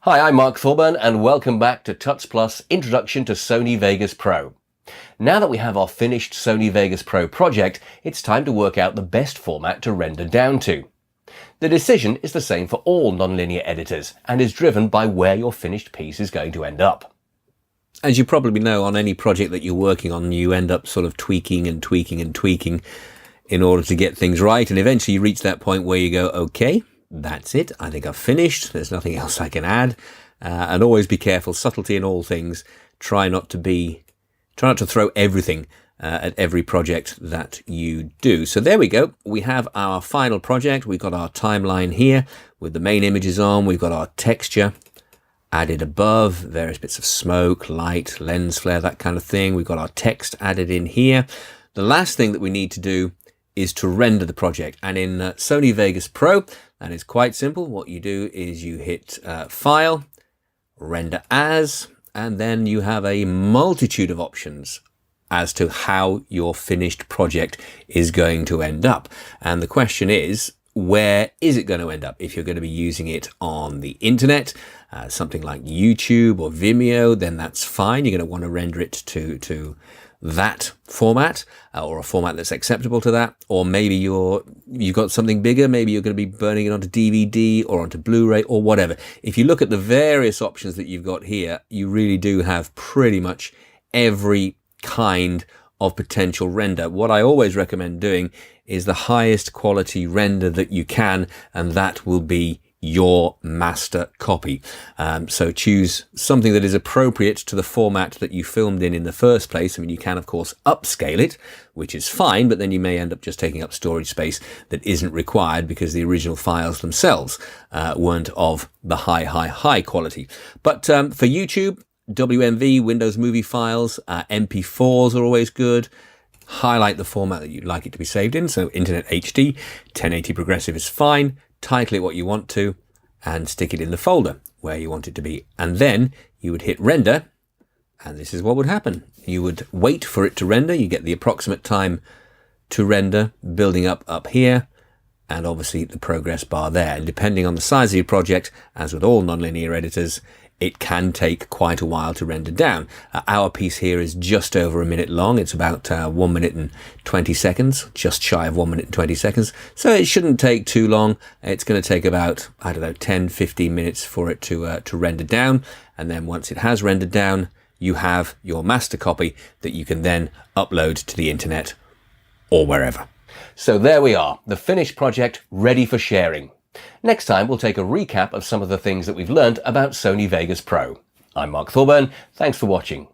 Hi, I'm Mark Thorburn and welcome back to Tuts Plus Introduction to Sony Vegas Pro. Now that we have our finished Sony Vegas Pro project, it's time to work out the best format to render down to. The decision is the same for all nonlinear editors and is driven by where your finished piece is going to end up. As you probably know, on any project that you're working on, you end up sort of tweaking and tweaking and tweaking in order to get things right, and eventually you reach that point where you go, okay, that's it, I think I've finished, there's nothing else I can add. And always be careful, subtlety in all things. Try not to throw everything at every project that you do. So there we go, we have our final project. We've got our timeline here with the main images on, we've got our texture added above, various bits of smoke, light, lens flare, that kind of thing. We've got our text added in here. The last thing that we need to do is to render the project, and in Sony Vegas Pro that is quite simple. What you do is you hit File, Render As, and then you have a multitude of options as to how your finished project is going to end up. And the question is, where is it going to end up? If you're going to be using it on the internet, something like YouTube or Vimeo, then that's fine. You're going to want to render it to that format or a format that's acceptable to that. Or maybe you've got something bigger. Maybe you're going to be burning it onto DVD or onto Blu-ray or whatever. If you look at the various options that you've got here, you really do have pretty much every kind of potential render. What I always recommend doing is the highest quality render that you can, and that will be your master copy. So choose something that is appropriate to the format that you filmed in the first place. I mean, you can of course upscale it, which is fine, but then you may end up just taking up storage space that isn't required because the original files themselves weren't of the high quality. But for YouTube, WMV, Windows Movie Files, MP4s are always good. Highlight the format that you'd like it to be saved in. So Internet HD, 1080 progressive is fine. Title it what you want to and stick it in the folder where you want it to be. And then you would hit render, and this is what would happen. You would wait for it to render. You get the approximate time to render building up here, and obviously the progress bar there. And depending on the size of your project, as with all nonlinear editors, it can take quite a while to render down. Our piece here is just over a minute long. It's about 1 minute and 20 seconds, just shy of 1 minute and 20 seconds. So it shouldn't take too long. It's going to take about, 10, 15 minutes for it to render down. And then once it has rendered down, you have your master copy that you can then upload to the internet or wherever. So there we are, the finished project ready for sharing. Next time we'll take a recap of some of the things that we've learned about Sony Vegas Pro. I'm Mark Thorburn, thanks for watching.